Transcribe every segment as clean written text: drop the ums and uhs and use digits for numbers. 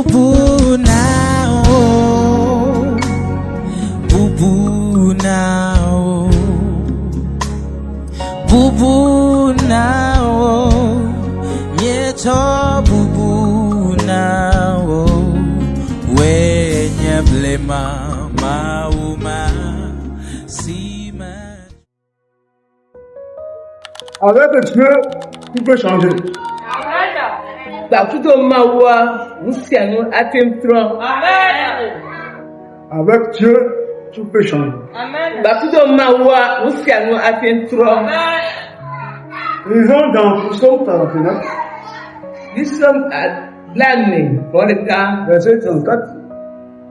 Bubu now, bubu now, bubu now, mieto bubu now, when you blame ma si ma. Avec Dieu, tout peut changer. Bakuto mawa musiano atentron. Avec Dieu, tout peut changer. Bakuto mawa musiano atentron. Lisons dans Psaume 39, This song at Blanny, pour le cas, verset 34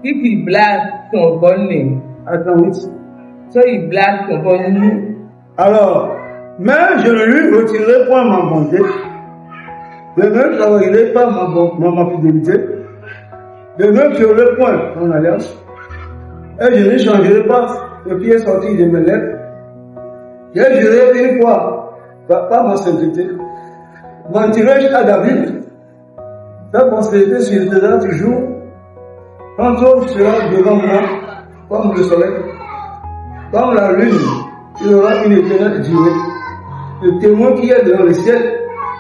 qui blague ton bonne, à 38. so il blague ton bonne. Alors, mais je ne lui retirerai point ma bonté, je ne travaillerai pas ma fidélité, je ne violerai point mon alliance, et je ne changerai pas le pied sorti de mes lèvres. J'ai juré une fois par ma sainteté. Mentirai-je à David? Ta prospérité surviendra toujours. Quand l'homme sera devant moi, comme le soleil, comme la lune, il aura une éternelle durée. Le témoin qui est dans le ciel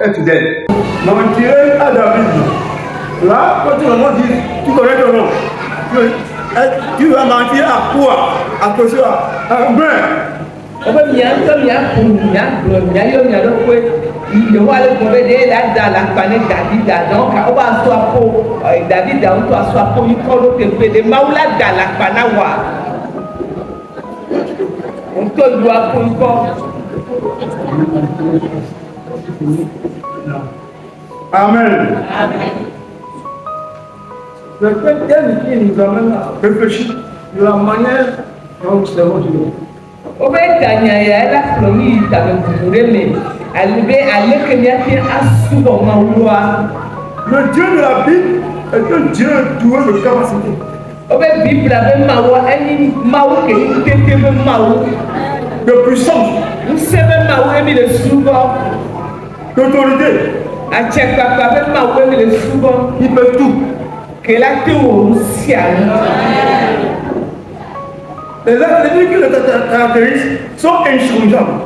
est fidèle. Mentirai à David. Là, quand tu vas dire, tu connais ton nom. Tu vas mentir à quoi? À quoi? À un Obe mia to mia pu mia glo mia yo mia do kwe yo wale ko be de la da la pane David donc oba so apo David on to so apo yi ko lo ke be de maula da la pana wa on to do apo yi ko. Amen. Le chrétien qui nous amène à réfléchir de la manière dont nous servons Dieu. Obe tanya ya la promi ta be kurele albe alekenya ti asubo maulwa. Le Dieu de la Bible est un Dieu doué de capacité. Obe Bible be mawa eni mawu ke ni tete be mawu De puissance, nsebe mawu emi le subo d'autorité. achekpakpa be mawu emi le subo Il peut tout. ke la te wo sia. Les attributs qui le caractérisent sont inchangeables.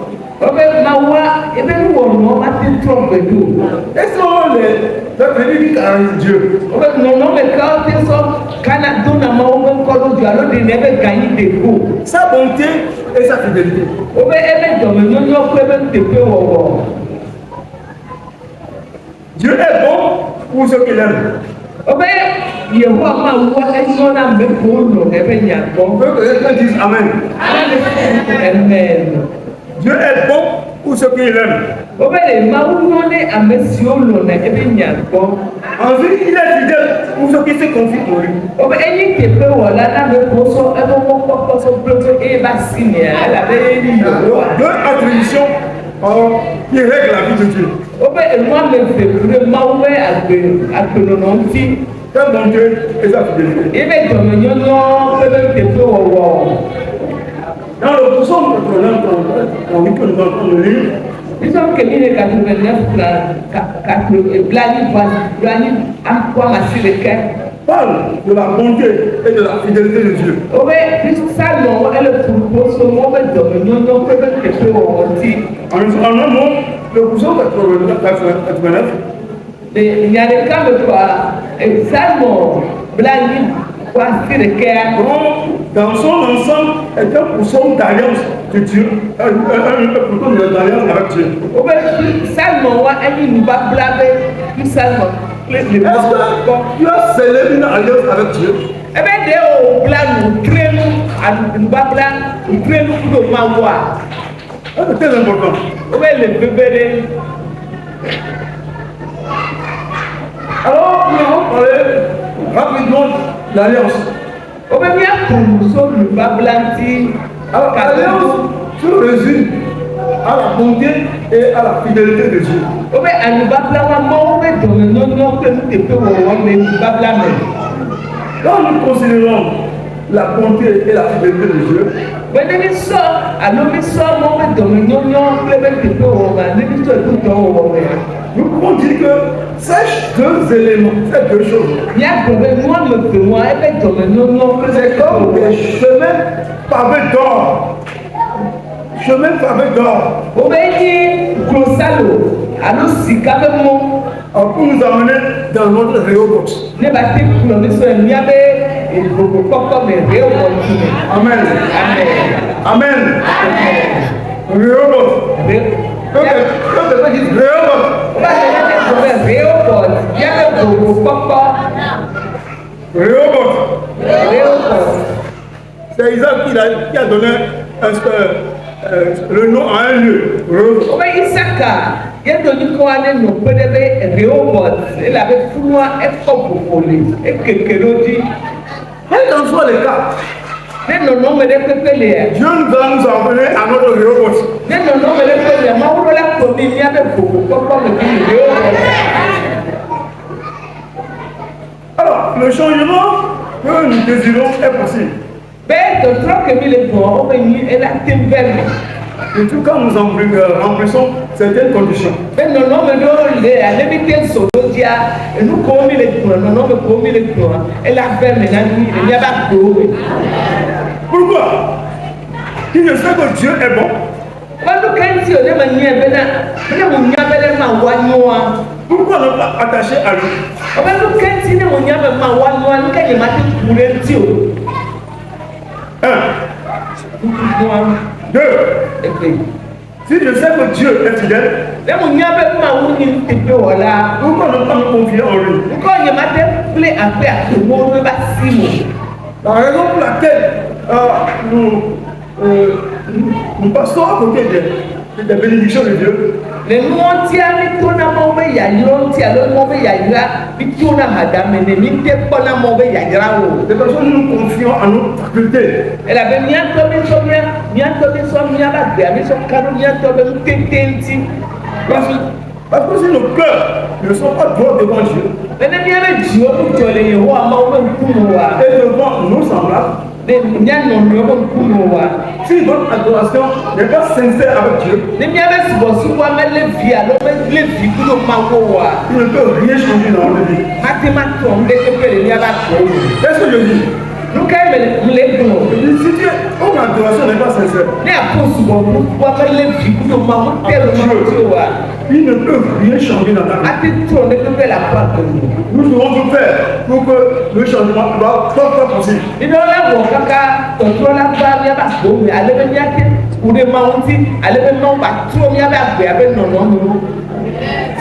Obe mawa ebe ni wo no ma te trompe do. Quels sont les attributs qui caractérisent Dieu? Obe no me ka te so kana do na mawu me ko do alo de nebe gagner de go. Sa bonté et sa fidélité. Obe ebe do me nyonyo ko ebe te pe wo. Dieu est bon pour ceux qui l'aiment. Obe yehowa mawa enyo na me ko no ebe nya On veut que quelqu'un dise Amen. Amen. Dieu est bon pour ceux qui l'aiment. Obe le mawu no ne amesio lo na ebe nya go. Ensuite, il est fidèle pour ceux qui se confient pour lui. Obe enyi te pe wo la na me ko so ebe wo ko so bloqué e ba sinia la be ni yo. Deux attributions qui règlent la vie de Dieu. Obe moi me fait pour mawu agbe no no ti. Sa bonté et sa fidélité. Ebe do me nyonyo ebe te pe wo. Dans le psaume 89, on dit que nous allons le lire. Ils ont que 1989 blani amkwa masireke. Parle de la bonté et de la fidélité de Dieu. Obe salmo ele purpose mo be do me nyonyo ebe te pe wo ti. En un mot, le psaume 89 Il y a des cas de quoi, salmo blani kwa sireke. dans son ensemble, est un psaume d'alliance de Dieu, un psaume d'alliance avec Dieu. Obe salmo wa eni nuba blabe tu salmo. Est-ce que tu as scellé une alliance avec Dieu? Ebe de o blanu krenu adu nuba blan krenu do mawa. C'est très important. Obe le bebere. Alors, nous allons parler rapidement de l'alliance. Obe mia so nuba blanti. Alors, l'alliance se résume à la bonté et à la fidélité de Dieu. Obe anuba blan wa mo obe do me nyonyo krenu te pe wo me nuba blan me. Quand nous considérons la bonté et la fidélité de Dieu. Nous pouvons dire que ces deux éléments, ces deux choses, c'est comme des chemins pavés d'or. Chemin pavé d'or. Pour nous amener dans notre Rehoboth. Amen. Amen. Rehoboth. Rehoboth. C'est Isaac qui a donné le nom à un lieu. Quel qu'en soit le cas, Dieu nous a nous emmener à notre Rehoboth. Alors, le changement que nous désirons est possible. Et tout quand nous remplissons certaines conditions. Pourquoi? Si je sais que Dieu est bon, pourquoi ne pas attacher à lui? Un. Deux. Si je sais que Dieu est fidèle, pourquoi ne pas me confier en lui? La raison pour laquelle nous passons à côté des bénédictions de Dieu, c'est parce que nous nous confions à nos facultés. Parce que si nos cœurs ne sont pas droits devant Dieu et devant nos semblables, si votre adoration n'est pas sincère avec Dieu, il ne peut rien changer dans notre vie. Qu'est-ce que je dis? Si ton adoration n'est pas sincère, il ne peut rien changer dans ta vie. Nous devons tout faire pour que le changement soit possible.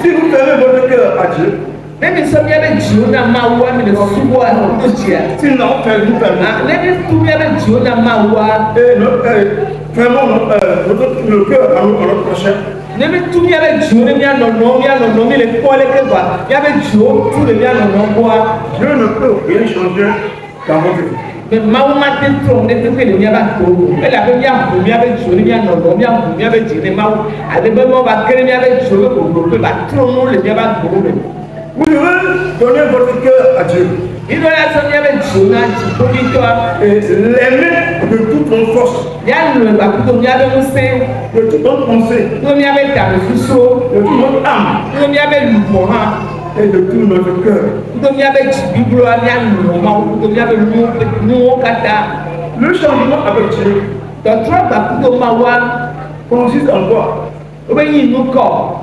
Si vous fermez votre cœur à Dieu, si nous fermons le cœur à notre prochain, Dieu ne peut rien changer dans votre vie. Vous devez donner votre cœur à Dieu et l'aimer de toute notre force, de toute notre pensée, de toute notre âme et de tout notre cœur. Le changement avec Dieu consiste en quoi?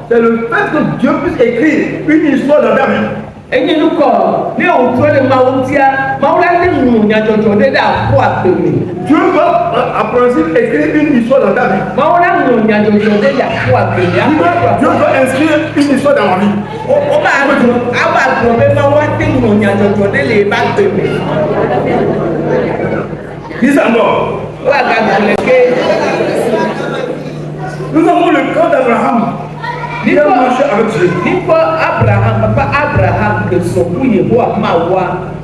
C'est le fait que Dieu puisse écrire une histoire dans ta vie. Dieu veut à principe écrire une histoire dans ta vie. Dieu veut inscrire une histoire dans ma vie. Dis encore. Nous avons le cas d'Abraham. Il a marché avec Dieu.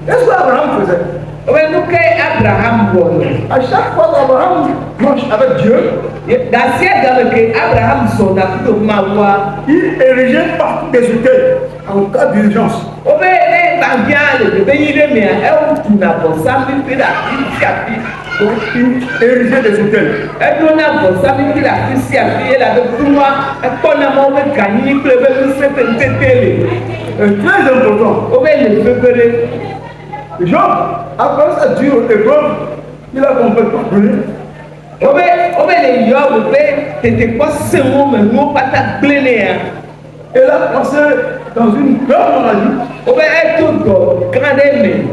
Qu'est-ce qu'Abraham faisait? À chaque fois qu'Abraham marche avec Dieu, il érigeait partout des hôtels en cas d'urgence. Et va bien le bébé, il est bien. Et on n'a pas ça, mais il a fait Donc, il érigeait des hôtels. Et on a pas ça, mais il a fait elle avait tout moi. Et quand on a mauvais gagné, il pleuvait, il s'est fait télé. Très important. On va le préparer. Job, après sa dure épreuve, il a complètement brûlé. On va les yeux, on va t'étais pas ce mot, mais nous pas ta plainer. Il a passé dans une grande maladie. On va être tout grand aimé.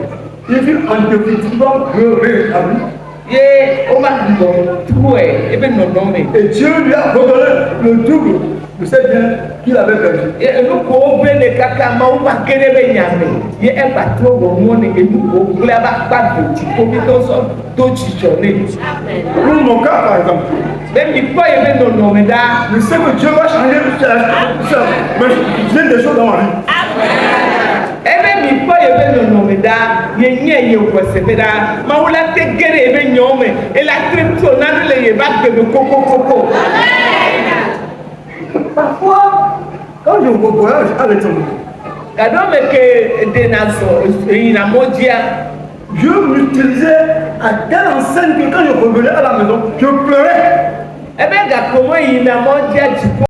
Il fut en définitivement pleurer à lui. Et on va tout et bien non nommé. Et Dieu lui a redonné le double de ses biens qu'il avait perdu. Et nous pouvons bien les caca, mais on va querer bien yamé. Il y a un bateau au monde et nous pouvons pas de petit comité d'autres journées. Pour mon cas, par exemple, Même il faut y avoir non nommé là. je sais que Dieu va changer ça. Mais je viens des choses dans ma vie. Et même il faut y avoir non nommé là. Il y a une possibilité là. Mais on l'a fait guérir et nommé. Et la tripe sonne les bacs de coco. Parfois, quand je voyage à l'étranger, Quand que des nations, il y a mondial. Dieu m'utilisait à telle enseigne que quand je revenais à la maison, je pleurais. Eh bien, comment il y a mondial,